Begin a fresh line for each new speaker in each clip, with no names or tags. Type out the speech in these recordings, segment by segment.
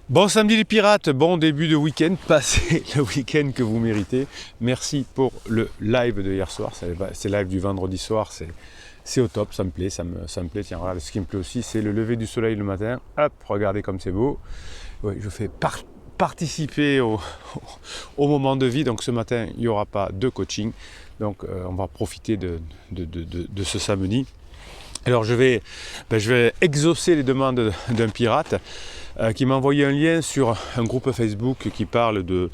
Bon samedi les pirates, bon début de week-end, passez le week-end que vous méritez. Merci pour le live de hier soir, c'est live du vendredi soir, c'est au top, ça me plaît, ça me plaît. Tiens, regarde, ce qui me plaît aussi, c'est le lever du soleil le matin. Hop, regardez comme c'est beau. Oui, je fais participer au moment de vie, donc ce matin, il n'y aura pas de coaching. Donc on va profiter de ce samedi. Alors je vais exaucer les demandes d'un pirate qui m'a envoyé un lien sur un groupe Facebook qui parle de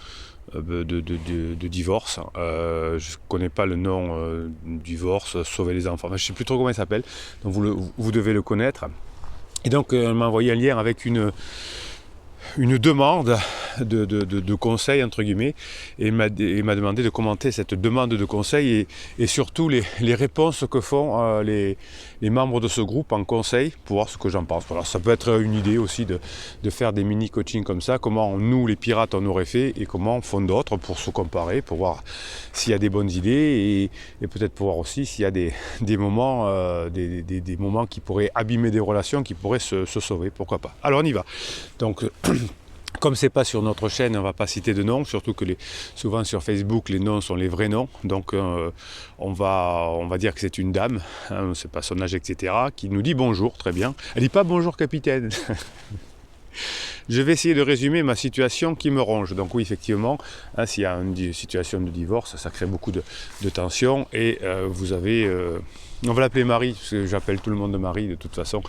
divorce. Je ne connais pas le nom divorce, sauver les enfants, enfin, je ne sais plus trop comment il s'appelle, donc vous devez le connaître. Et donc elle m'a envoyé un lien avec une demande de conseil entre guillemets, et il m'a demandé de commenter cette demande de conseil et surtout les réponses que font les membres de ce groupe en conseil pour voir ce que j'en pense. Voilà, ça peut être une idée aussi de faire des mini coachings comme ça, comment nous les pirates on aurait fait et comment font d'autres pour se comparer, pour voir s'il y a des bonnes idées et peut-être pour voir aussi s'il y a des moments des moments qui pourraient abîmer des relations, qui pourraient se sauver, pourquoi pas. Alors on y va. Donc comme c'est pas sur notre chaîne, on va pas citer de noms, surtout que souvent sur Facebook les noms sont les vrais noms, donc on va dire que c'est une dame, hein, on ne sait pas son âge, etc., qui nous dit bonjour, très bien. Elle dit pas bonjour capitaine. Je vais essayer de résumer ma situation qui me ronge. Donc oui, effectivement, hein, s'il y a une situation de divorce, ça crée beaucoup de tension. Et vous avez... on va l'appeler Marie, parce que j'appelle tout le monde Marie de toute façon.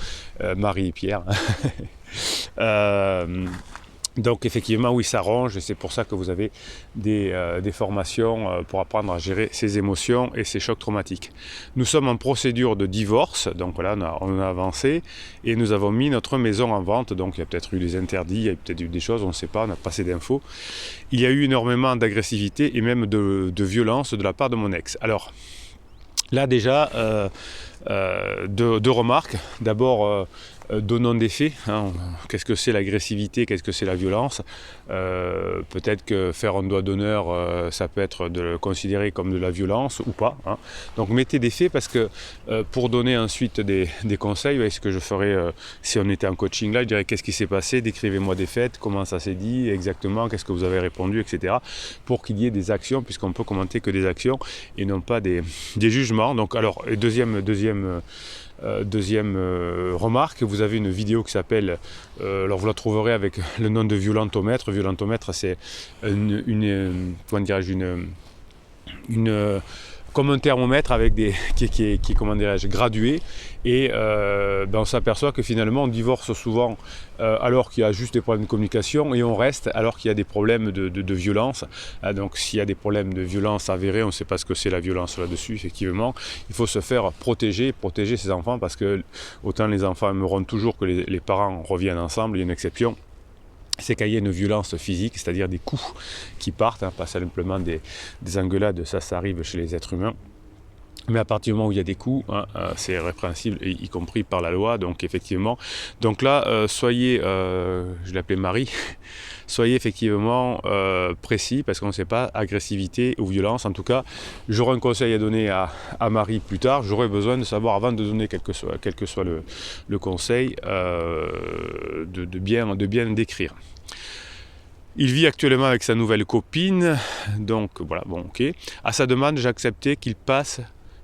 Marie et Pierre. Donc effectivement, oui, ça ronge, et c'est pour ça que vous avez des formations pour apprendre à gérer ses émotions et ses chocs traumatiques. Nous sommes en procédure de divorce, donc voilà, on a avancé, et nous avons mis notre maison en vente, donc il y a peut-être eu des interdits, il y a peut-être eu des choses, on ne sait pas, on n'a pas assez d'infos. Il y a eu énormément d'agressivité et même de violence de la part de mon ex. Alors, là déjà, deux remarques. D'abord, donnons des faits. Hein. Qu'est-ce que c'est l'agressivité, qu'est-ce que c'est la violence? Peut-être que faire un doigt d'honneur, ça peut être considéré comme de la violence ou pas. Hein. Donc mettez des faits, parce que pour donner ensuite des conseils, ce que je ferais si on était en coaching là, je dirais qu'est-ce qui s'est passé, décrivez-moi des faits, comment ça s'est dit exactement, qu'est-ce que vous avez répondu, etc. Pour qu'il y ait des actions, puisqu'on peut commenter que des actions et non pas des jugements. Donc alors, deuxième remarque, vous avez une vidéo qui s'appelle, alors vous la trouverez avec le nom de Violentomètre. Violentomètre, c'est comment dirais-je, comme un thermomètre avec qui est comment dirais-je, gradué, et on s'aperçoit que finalement on divorce souvent alors qu'il y a juste des problèmes de communication, et on reste alors qu'il y a des problèmes de violence. Donc s'il y a des problèmes de violence avérés, on ne sait pas ce que c'est la violence là-dessus, effectivement, il faut se faire protéger ses enfants, parce que autant les enfants aimeront toujours que les parents reviennent ensemble. Il y a une exception, c'est qu'il y a une violence physique, c'est-à-dire des coups qui partent, hein, pas simplement des engueulades, ça arrive chez les êtres humains. Mais à partir du moment où il y a des coups, hein, c'est répréhensible, y compris par la loi, donc effectivement. Donc là, soyez, je l'appelais Marie, soyez effectivement précis, parce qu'on ne sait pas, agressivité ou violence. En tout cas, j'aurai un conseil à donner à Marie plus tard. J'aurai besoin de savoir, avant de donner quel que soit le conseil, de bien décrire. Il vit actuellement avec sa nouvelle copine, donc voilà, bon, ok. À sa demande, j'ai accepté qu'il passe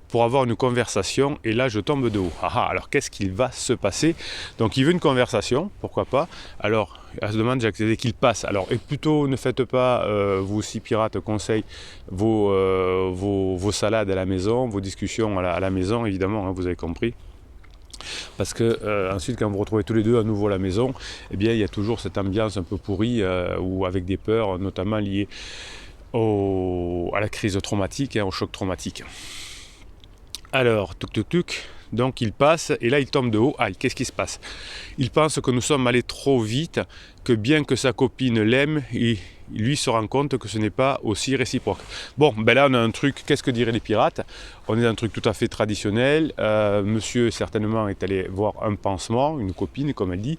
pour avoir une conversation, et là je tombe de haut. Alors qu'est-ce qu'il va se passer? Donc il veut une conversation, pourquoi pas. Alors à sa demande, j'ai accepté qu'il passe. Alors, et plutôt ne faites pas, vous aussi pirates, conseil, vos salades à la maison, vos discussions à la maison, évidemment, hein, vous avez compris. Parce que ensuite, quand vous retrouvez tous les deux à nouveau à la maison, eh bien il y a toujours cette ambiance un peu pourrie, ou avec des peurs, notamment liées à la crise traumatique, hein, au choc traumatique. Alors, donc il passe, et là il tombe de haut. Aïe, qu'est-ce qui se passe? Il pense que nous sommes allés trop vite, que bien que sa copine l'aime, lui se rend compte que ce n'est pas aussi réciproque. Bon, ben là on a un truc, qu'est-ce que diraient les pirates? On est dans un truc tout à fait traditionnel. Monsieur certainement est allé voir un pansement, une copine comme elle dit,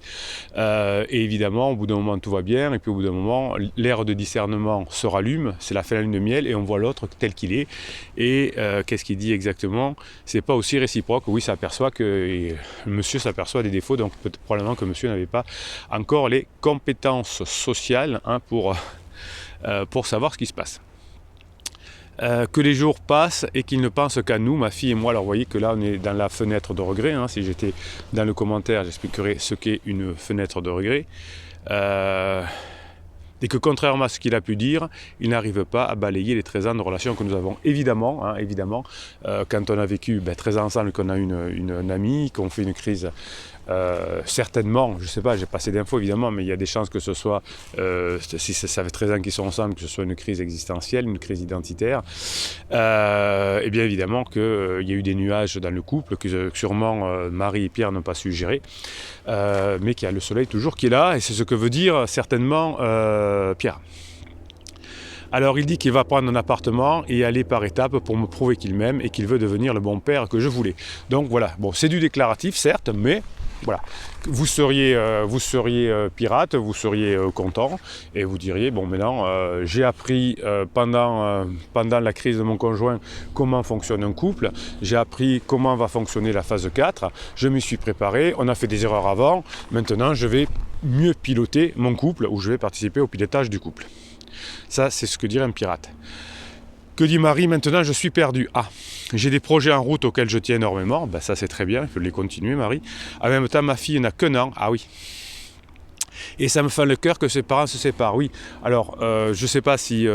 et évidemment au bout d'un moment tout va bien, et puis au bout d'un moment l'air de discernement se rallume, c'est la fin de la lune de miel, et on voit l'autre tel qu'il est. Et qu'est-ce qu'il dit exactement? C'est pas aussi réciproque. Oui, s'aperçoit monsieur s'aperçoit des défauts, donc probablement que monsieur n'avait pas encore les compétences sociales pour savoir ce qui se passe. Que les jours passent et qu'il ne pense qu'à nous, ma fille et moi. Alors vous voyez que là on est dans la fenêtre de regret, hein. Si j'étais dans le commentaire, j'expliquerais ce qu'est une fenêtre de regret. Et que contrairement à ce qu'il a pu dire, il n'arrive pas à balayer les 13 ans de relation que nous avons. Évidemment, quand on a vécu 13 ans ensemble, qu'on a une amie, qu'on fait une crise, certainement, je ne sais pas, j'ai pas assez d'infos évidemment, mais il y a des chances que ce soit, si ça fait 13 ans qu'ils sont ensemble, que ce soit une crise existentielle, une crise identitaire. Et bien évidemment qu'il y a eu des nuages dans le couple, que sûrement Marie et Pierre n'ont pas su gérer, mais qu'il y a le soleil toujours qui est là, et c'est ce que veut dire certainement Pierre. Alors il dit qu'il va prendre un appartement et aller par étapes pour me prouver qu'il m'aime et qu'il veut devenir le bon père que je voulais. Donc voilà, bon, c'est du déclaratif certes, mais voilà, vous seriez pirate, vous seriez content et vous diriez bon maintenant j'ai appris pendant la crise de mon conjoint comment fonctionne un couple, j'ai appris comment va fonctionner la phase 4, je m'y suis préparé, on a fait des erreurs avant, maintenant je vais mieux piloter mon couple ou je vais participer au pilotage du couple. Ça c'est ce que dirait un pirate. Que dit Marie? Maintenant je suis perdu. Ah, j'ai des projets en route auxquels je tiens énormément. Ben, ça c'est très bien, il faut les continuer Marie. En même temps ma fille n'a qu'un an. Ah oui. Et ça me fait le cœur que ses parents se séparent. Oui, alors je ne sais pas si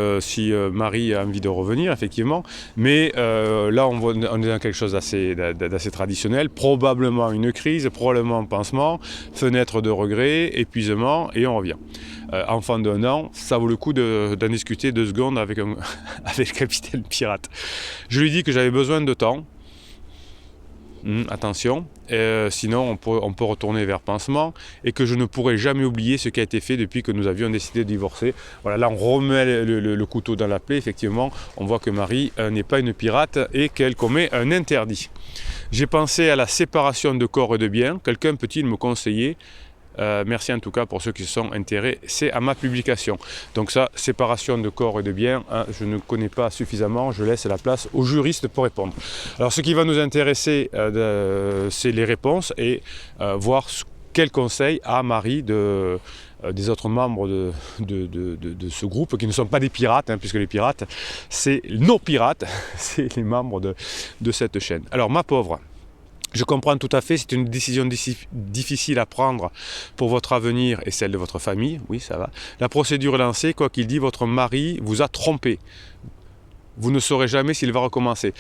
Marie a envie de revenir, effectivement, mais là on est dans quelque chose d'assez traditionnel, probablement une crise, probablement un pansement, fenêtre de regret, épuisement, et on revient. Enfant d'1 an, ça vaut le coup d'en discuter 2 secondes avec le capitaine pirate. Je lui dis que j'avais besoin de temps. Attention, sinon on peut retourner vers pansement et que je ne pourrai jamais oublier ce qui a été fait depuis que nous avions décidé de divorcer. Voilà, là on remet le couteau dans la plaie, effectivement, on voit que Marie n'est pas une pirate et qu'elle commet un interdit. J'ai pensé à la séparation de corps et de biens, quelqu'un peut-il me conseiller? Merci en tout cas pour ceux qui se sont intéressés à ma publication. Donc ça, séparation de corps et de biens, je ne connais pas suffisamment, je laisse la place aux juristes pour répondre. Alors ce qui va nous intéresser, c'est les réponses et voir quel conseil a Marie des autres membres de ce groupe, qui ne sont pas des pirates, puisque les pirates, c'est nos pirates, c'est les membres de cette chaîne. Alors ma pauvre, je comprends tout à fait, c'est une décision difficile à prendre pour votre avenir et celle de votre famille, oui ça va. La procédure est lancée, quoi qu'il dit, votre mari vous a trompé. Vous ne saurez jamais s'il va recommencer.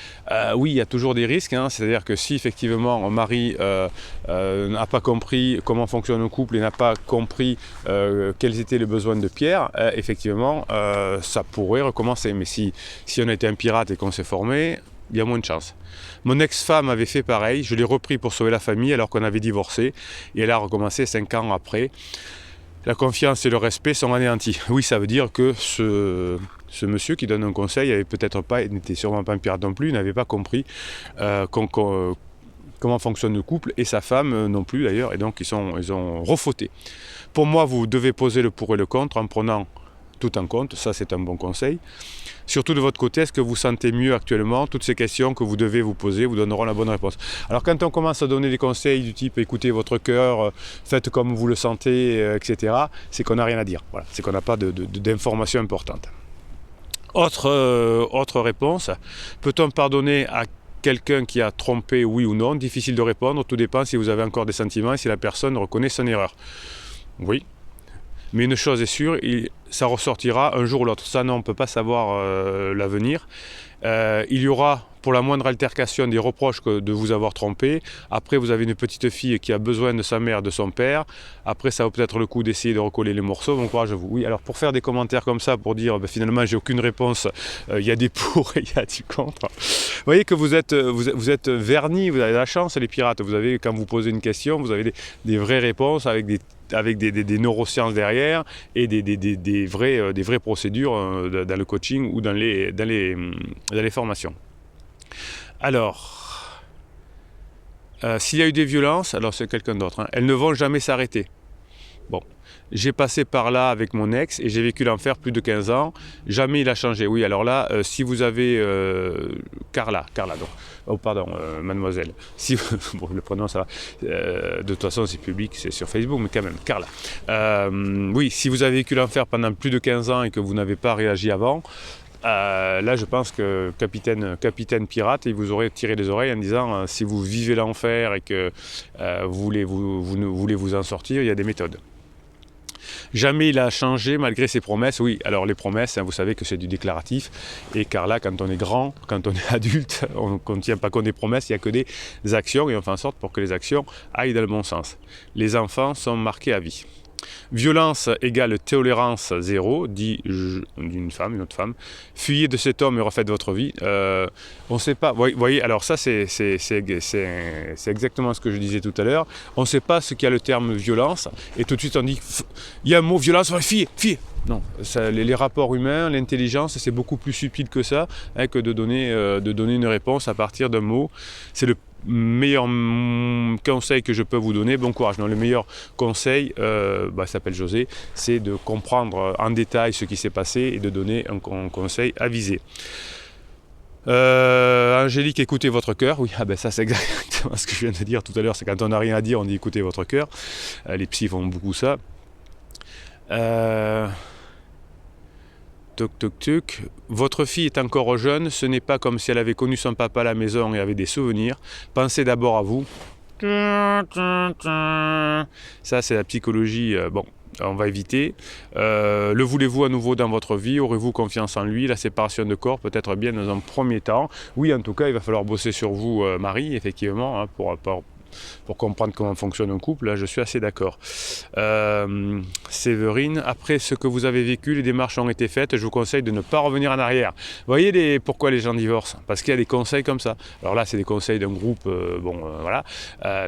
Oui, il y a toujours des risques, c'est-à-dire que si effectivement Marie n'a pas compris comment fonctionne un couple et n'a pas compris quels étaient les besoins de Pierre, effectivement ça pourrait recommencer. Mais si on était un pirate et qu'on s'est formé, il y a moins de chance. Mon ex-femme avait fait pareil, je l'ai repris pour sauver la famille alors qu'on avait divorcé et elle a recommencé 5 ans après. La confiance et le respect sont anéantis. Oui, ça veut dire que ce monsieur qui donne un conseil n'était sûrement pas un pirate non plus, n'avait pas compris comment fonctionne le couple et sa femme non plus d'ailleurs, et donc ils ont refauté. Pour moi, vous devez poser le pour et le contre en prenant tout en compte, ça c'est un bon conseil. Surtout de votre côté, est-ce que vous sentez mieux actuellement? Toutes ces questions que vous devez vous poser vous donneront la bonne réponse. Alors quand on commence à donner des conseils du type écoutez votre cœur, faites comme vous le sentez, etc., c'est qu'on n'a rien à dire. Voilà, c'est qu'on n'a pas d'informations importantes. Autre réponse, peut-on pardonner à quelqu'un qui a trompé, oui ou non? Difficile de répondre, tout dépend si vous avez encore des sentiments et si la personne reconnaît son erreur. Oui. Mais une chose est sûre, ça ressortira un jour ou l'autre. Ça, non, on ne peut pas savoir l'avenir. Il y aura, pour la moindre altercation, des reproches de vous avoir trompé. Après, vous avez une petite fille qui a besoin de sa mère, de son père. Après, ça vaut peut-être le coup d'essayer de recoller les morceaux. Bon courage à vous. Oui, alors pour faire des commentaires comme ça, pour dire finalement, j'ai aucune réponse, il y a des pour et il y a du contre. Vous voyez que vous êtes vernis, vous avez la chance, les pirates. Vous avez, quand vous posez une question, vous avez des vraies réponses avec des neurosciences derrière et des vraies procédures dans le coaching ou dans les formations. Alors, s'il y a eu des violences, alors c'est quelqu'un d'autre, elles ne vont jamais s'arrêter. Bon, j'ai passé par là avec mon ex et j'ai vécu l'enfer plus de 15 ans. Jamais il a changé. Oui, alors là, si vous avez... Carla, donc. Oh, pardon, mademoiselle. Si, bon, le prénom, ça va. De toute façon, c'est public, c'est sur Facebook, mais quand même, Carla. Oui, si vous avez vécu l'enfer pendant plus de 15 ans et que vous n'avez pas réagi avant, là, je pense que capitaine pirate, il vous aurait tiré les oreilles en disant si vous vivez l'enfer et que vous voulez vous en sortir, il y a des méthodes. Jamais il a changé malgré ses promesses. Oui, alors les promesses, vous savez que c'est du déclaratif. Et car là, quand on est grand, quand on est adulte, on ne tient pas compte des promesses, il n'y a que des actions et on fait en sorte pour que les actions aillent dans le bon sens. Les enfants sont marqués à vie. Violence égale tolérance zéro, dit une autre femme. Fuyez de cet homme et refaites votre vie. On ne sait pas. Vous voyez, alors ça c'est exactement ce que je disais tout à l'heure. On ne sait pas ce qu'il y a le terme violence et tout de suite on dit il y a un mot violence, fuyez. Non, ça, les rapports humains, l'intelligence, c'est beaucoup plus subtil que ça, hein, que de donner une réponse à partir d'un mot. C'est le meilleur conseil que je peux vous donner. Bon courage. Non, le meilleur conseil, s'appelle José, c'est de comprendre en détail ce qui s'est passé et de donner un conseil avisé. Angélique, écoutez votre cœur. Oui, ça c'est exactement ce que je viens de dire tout à l'heure. C'est quand on n'a rien à dire, on dit écoutez votre cœur. Les psys font beaucoup ça. Toc. Votre fille est encore jeune, ce n'est pas comme si elle avait connu son papa à la maison et avait des souvenirs. Pensez d'abord à vous. Ça, c'est la psychologie. On va éviter. Le voulez-vous à nouveau dans votre vie? Aurez-vous confiance en lui? La séparation de corps peut être bien dans un premier temps. Oui, en tout cas, il va falloir bosser sur vous, Marie, effectivement, hein, pour comprendre comment fonctionne un couple. Là, je suis assez d'accord. Séverine, après ce que vous avez vécu, les démarches ont été faites. Je vous conseille de ne pas revenir en arrière. Vous voyez pourquoi les gens divorcent? Parce qu'il y a des conseils comme ça. Alors là, c'est des conseils d'un groupe, voilà.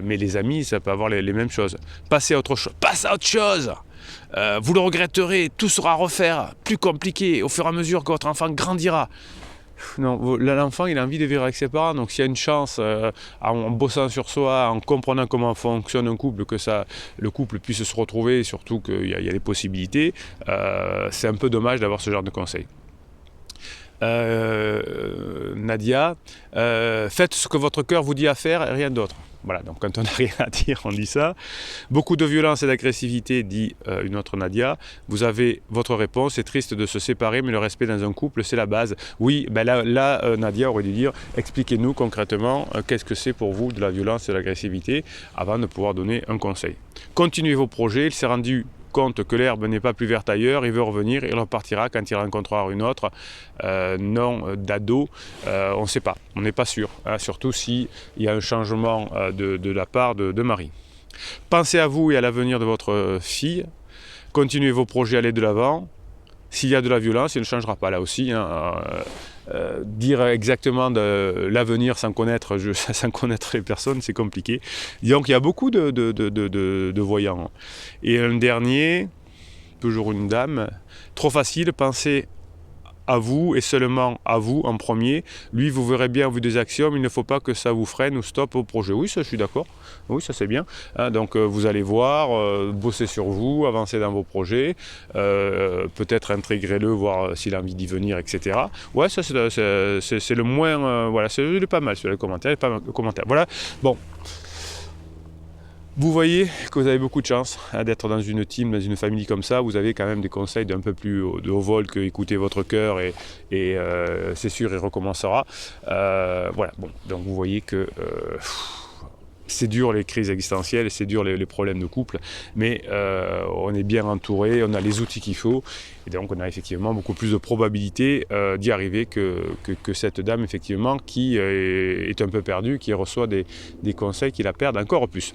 Mais les amis, ça peut avoir les mêmes choses. Passez à autre chose. Passe à autre chose. Vous le regretterez. Tout sera à refaire. Plus compliqué au fur et à mesure que votre enfant grandira. Non, l'enfant il a envie de vivre avec ses parents, donc s'il y a une chance en bossant sur soi, en comprenant comment fonctionne un couple, que le couple puisse se retrouver, et surtout qu'il y a des possibilités, c'est un peu dommage d'avoir ce genre de conseils. Nadia, faites ce que votre cœur vous dit à faire et rien d'autre. Voilà, donc quand on n'a rien à dire, on dit ça. Beaucoup de violence et d'agressivité, dit une autre Nadia. Vous avez votre réponse, c'est triste de se séparer, mais le respect dans un couple, c'est la base. Oui, là Nadia aurait dû dire, expliquez-nous concrètement qu'est-ce que c'est pour vous de la violence et de l'agressivité, avant de pouvoir donner un conseil. Continuez vos projets, il s'est rendu compte que l'herbe n'est pas plus verte ailleurs, il veut revenir, il repartira quand il rencontrera une autre, non d'ado, on ne sait pas, on n'est pas sûr, hein, surtout s'il y a un changement de la part de Marie. Pensez à vous et à l'avenir de votre fille, continuez vos projets, allez de l'avant. S'il y a de la violence, il ne changera pas là aussi. Dire exactement de l'avenir sans connaître les personnes, c'est compliqué. Donc il y a beaucoup de voyants. Et un dernier, toujours une dame, trop facile, pensez à vous et seulement à vous en premier. Lui, vous verrez bien au vu des actions, il ne faut pas que ça vous freine ou stoppe au projet. Oui, ça je suis d'accord. Oui, ça c'est bien. Donc vous allez voir, bosser sur vous, avancer dans vos projets, peut-être intégrez-le, voir s'il a envie d'y venir, etc. Ouais, ça c'est le moins... voilà, c'est pas mal sur les commentaires. Voilà, bon. Vous voyez que vous avez beaucoup de chance d'être dans une team, dans une famille comme ça. Vous avez quand même des conseils d'un peu plus de haut vol que écoutez votre cœur et c'est sûr, il recommencera. Voilà, bon, donc vous voyez que c'est dur les crises existentielles, c'est dur les problèmes de couple, mais on est bien entouré, on a les outils qu'il faut et donc on a effectivement beaucoup plus de probabilité d'y arriver que cette dame effectivement qui est un peu perdue, qui reçoit des conseils qui la perdent encore plus.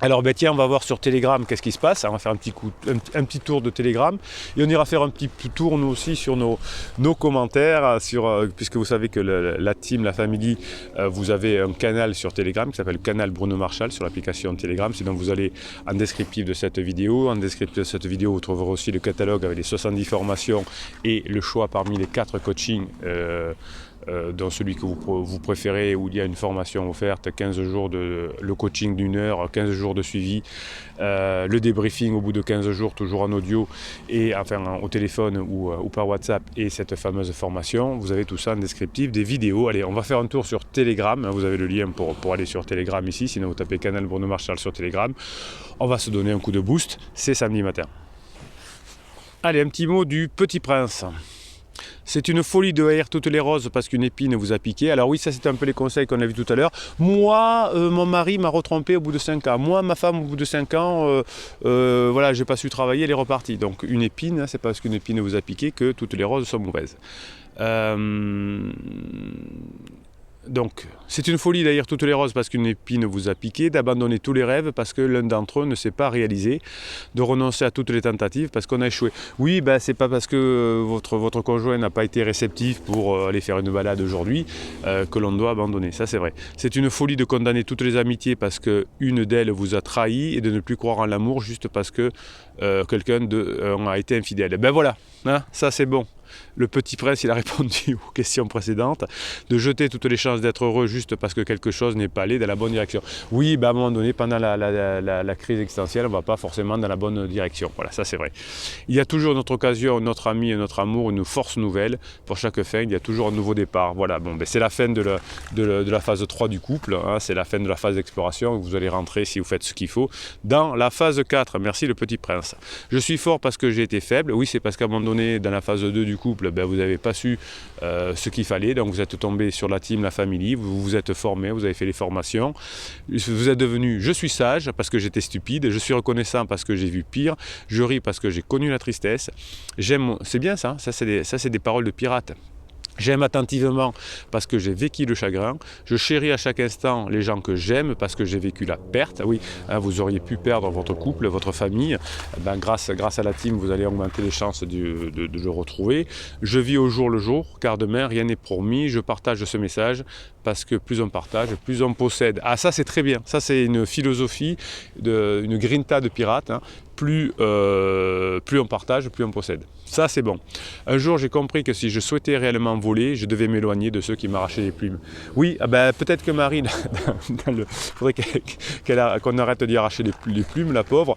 Alors tiens, on va voir sur Telegram qu'est-ce qui se passe. On va faire un petit tour de Telegram et on ira faire un petit tour nous aussi sur nos commentaires, puisque vous savez que la team, la famille, vous avez un canal sur Telegram qui s'appelle Canal Bruno Marchal sur l'application Telegram. Sinon vous allez en descriptif de cette vidéo. En descriptif de cette vidéo, vous trouverez aussi le catalogue avec les 70 formations et le choix parmi les 4 coachings dans celui que vous préférez, où il y a une formation offerte, 15 jours le coaching d'1 heure, 15 jours de suivi, le débriefing au bout de 15 jours, toujours en audio, et enfin au téléphone ou par WhatsApp, et cette fameuse formation. Vous avez tout ça en descriptif, des vidéos. Allez, on va faire un tour sur Telegram. Vous avez le lien pour aller sur Telegram ici, sinon vous tapez Canal Bruno Marchal sur Telegram. On va se donner un coup de boost, c'est samedi matin. Allez, un petit mot du Petit Prince. C'est une folie de haïr toutes les roses parce qu'une épine vous a piqué. Alors oui, ça c'était un peu les conseils qu'on a vus tout à l'heure. Moi, mon mari m'a retrompé au bout de 5 ans. Moi, ma femme, au bout de 5 ans, voilà, j'ai pas su travailler, elle est repartie. Donc une épine, hein, c'est pas parce qu'une épine vous a piqué que toutes les roses sont mauvaises. Donc, c'est une folie d'ailleurs toutes les roses parce qu'une épine vous a piqué, d'abandonner tous les rêves parce que l'un d'entre eux ne s'est pas réalisé, de renoncer à toutes les tentatives parce qu'on a échoué. Oui, ben, c'est pas parce que votre conjoint n'a pas été réceptif pour aller faire une balade aujourd'hui que l'on doit abandonner, ça c'est vrai. C'est une folie de condamner toutes les amitiés parce qu'une d'elles vous a trahi et de ne plus croire en l'amour juste parce que quelqu'un a été infidèle. Ben voilà, hein, ça c'est bon. Le Petit Prince, il a répondu aux questions précédentes, de jeter toutes les chances d'être heureux juste parce que quelque chose n'est pas allé dans la bonne direction. Oui, ben à un moment donné, pendant la crise existentielle, on ne va pas forcément dans la bonne direction. Voilà, ça c'est vrai. Il y a toujours notre occasion, notre ami et notre amour, une force nouvelle. Pour chaque fin, il y a toujours un nouveau départ. Voilà, bon, ben c'est la fin de la phase 3 du couple, hein, c'est la fin de la phase d'exploration. Vous allez rentrer, si vous faites ce qu'il faut, dans la phase 4. Merci le Petit Prince. Je suis fort parce que j'ai été faible. Oui, c'est parce qu'à un moment donné, dans la phase 2 du couple, ben, vous n'avez pas su ce qu'il fallait, donc vous êtes tombé sur la team, la famille, vous vous êtes formé, vous avez fait les formations, vous êtes devenu je suis sage parce que j'étais stupide, je suis reconnaissant parce que j'ai vu pire, je ris parce que j'ai connu la tristesse, j'aime, c'est bien ça, ça c'est des paroles de pirate. J'aime attentivement parce que j'ai vécu le chagrin. Je chéris à chaque instant les gens que j'aime parce que j'ai vécu la perte. Oui, hein, vous auriez pu perdre votre couple, votre famille. Ben, grâce à la team, vous allez augmenter les chances de le retrouver. Je vis au jour le jour, car demain, rien n'est promis. Je partage ce message parce que plus on partage, plus on possède. Ah, ça c'est très bien. Ça c'est une philosophie, une grinta de pirate. Hein. Plus on partage, plus on possède. Ça, c'est bon. Un jour, j'ai compris que si je souhaitais réellement voler, je devais m'éloigner de ceux qui m'arrachaient les plumes. Oui, ben, peut-être que Marie, il faudrait qu'on arrête d'y arracher les plumes, la pauvre.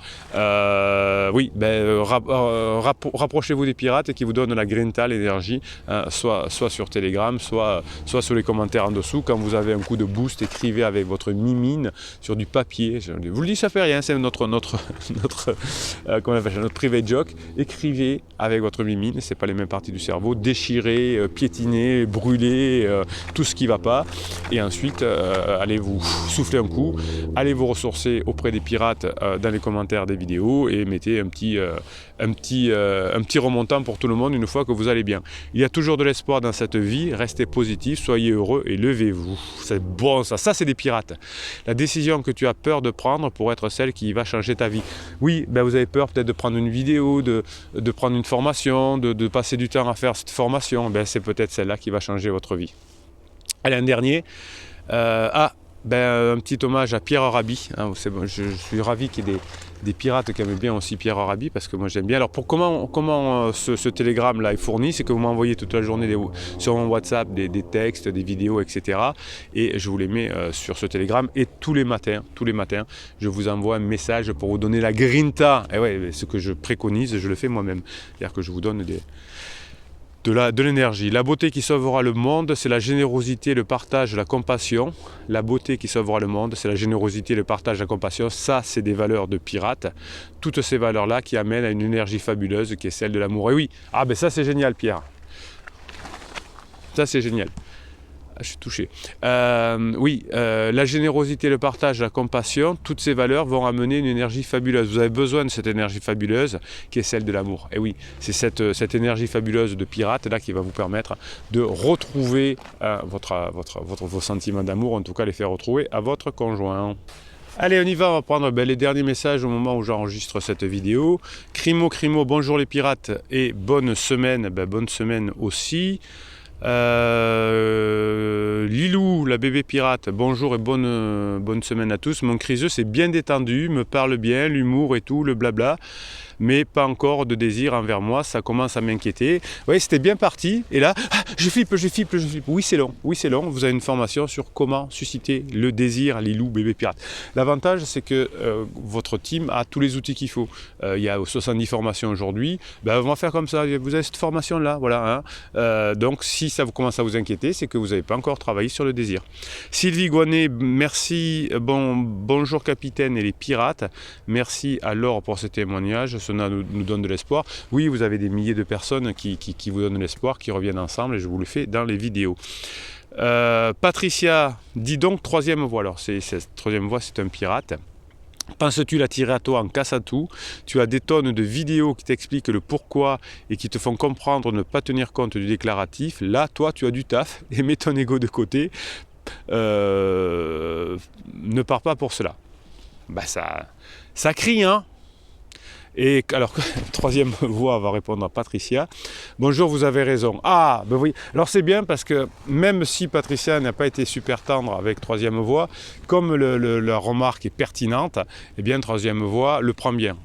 Oui, ben, rapprochez-vous des pirates qui vous donnent la grinta, l'énergie, hein, soit sur Telegram, soit sur les commentaires en dessous. Quand vous avez un coup de boost, écrivez avec votre mimine sur du papier. Je vous le dis, ça fait rien, c'est notre private joke. Écrivez avec votre mimine, c'est pas les mêmes parties du cerveau, déchirez, piétinez, brûlez, tout ce qui va pas, et ensuite allez vous souffler un coup, allez vous ressourcer auprès des pirates dans les commentaires des vidéos et mettez un petit remontant pour tout le monde une fois que vous allez bien. Il y a toujours de l'espoir dans cette vie, restez positif, soyez heureux et levez-vous. C'est bon ça c'est des pirates. La décision que tu as peur de prendre pour être celle qui va changer ta vie. Oui, ben vous avez peur peut-être de prendre une vidéo, de prendre une formation, de passer du temps à faire cette formation, ben c'est peut-être celle-là qui va changer votre vie. Allez, un dernier. Un petit hommage à Pierre Arabi. Hein, je suis ravi qu'il y ait des pirates qui aiment bien aussi Pierre Arabi parce que moi j'aime bien. Alors comment ce télégramme là est fourni, c'est que vous m'envoyez toute la journée sur mon WhatsApp des textes, des vidéos, etc. Et je vous les mets sur ce télégramme et tous les matins, je vous envoie un message pour vous donner la grinta. Et ouais, ce que je préconise, je le fais moi-même. C'est-à-dire que je vous donne de l'énergie. La beauté qui sauvera le monde, c'est la générosité, le partage, la compassion. La beauté qui sauvera le monde, c'est la générosité, le partage, la compassion. Ça, c'est des valeurs de pirates. Toutes ces valeurs-là qui amènent à une énergie fabuleuse qui est celle de l'amour. Et oui, ça c'est génial, Pierre. Ça c'est génial. Je suis touché. La générosité, le partage, la compassion, toutes ces valeurs vont amener une énergie fabuleuse. Vous avez besoin de cette énergie fabuleuse qui est celle de l'amour. Et oui, c'est cette énergie fabuleuse de pirate là qui va vous permettre de retrouver vos sentiments d'amour, en tout cas les faire retrouver à votre conjoint. Allez, on y va, on va prendre les derniers messages au moment où j'enregistre cette vidéo. Crimo, bonjour les pirates et bonne semaine. Bonne semaine aussi. Lilou, la bébé pirate, bonjour et bonne semaine à tous. Mon criseux s'est bien détendu, me parle bien, l'humour et tout, le blabla. mais pas encore de désir envers moi, ça commence à m'inquiéter. Vous voyez, c'était bien parti, et là, je flippe. Oui, c'est long, vous avez une formation sur comment susciter le désir, Lilou, bébé pirate. L'avantage, c'est que votre team a tous les outils qu'il faut. Il y a 70 formations aujourd'hui, on va faire comme ça, vous avez cette formation-là, voilà. Donc, si ça vous commence à vous inquiéter, c'est que vous n'avez pas encore travaillé sur le désir. Sylvie Goinet, merci, bonjour capitaine et les pirates, merci à Laure pour ce témoignage, cela nous donne de l'espoir. Oui, vous avez des milliers de personnes qui vous donnent l'espoir, qui reviennent ensemble, et je vous le fais dans les vidéos. Patricia, dis donc troisième voie. Alors, cette troisième voie, c'est un pirate. Penses-tu l'attirer à toi en casse à tout? Tu as des tonnes de vidéos qui t'expliquent le pourquoi et qui te font comprendre ne pas tenir compte du déclaratif. Là, toi, tu as du taf et mets ton ego de côté. Ne pars pas pour cela. Ça crie, hein? Et alors, troisième voix va répondre à Patricia. Bonjour, vous avez raison. Ah, ben oui. Alors c'est bien parce que même si Patricia n'a pas été super tendre avec troisième voix, comme la remarque est pertinente, eh bien troisième voix le prend bien.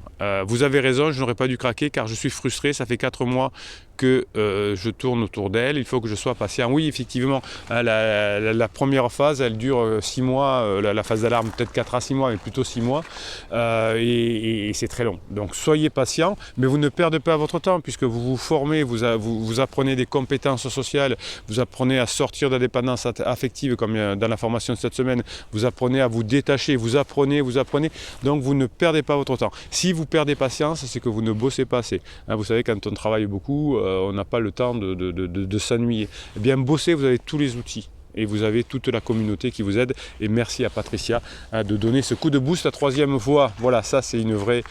Vous avez raison, je n'aurais pas dû craquer car je suis frustré, ça fait 4 mois que je tourne autour d'elle, il faut que je sois patient. Oui, effectivement, la première phase, elle dure 6 mois, la phase d'alarme peut-être 4 à 6 mois, mais plutôt 6 mois, et c'est très long. Donc soyez patient, mais vous ne perdez pas votre temps, puisque vous vous formez, vous apprenez des compétences sociales, vous apprenez à sortir de la dépendance affective, comme dans la formation de cette semaine, vous apprenez à vous détacher, vous apprenez, donc vous ne perdez pas votre temps. Si vous perdez patience, c'est que vous ne bossez pas assez. Vous savez, quand on travaille beaucoup, on n'a pas le temps de s'ennuyer. Eh bien, bossez, vous avez tous les outils. Et vous avez toute la communauté qui vous aide. Et merci à Patricia de donner ce coup de boost. La troisième fois, voilà, ça c'est une vraie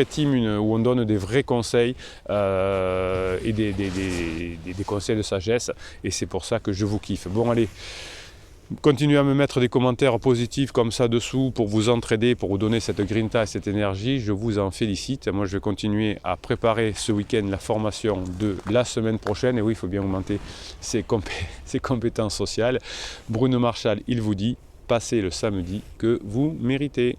team où on donne des vrais conseils et des conseils de sagesse. Et c'est pour ça que je vous kiffe. Bon, allez. Continuez à me mettre des commentaires positifs comme ça dessous pour vous entraider, pour vous donner cette grinta et cette énergie. Je vous en félicite. Moi, je vais continuer à préparer ce week-end la formation de la semaine prochaine. Et oui, il faut bien augmenter ses compétences sociales. Bruno Marchal, il vous dit, passez le samedi que vous méritez.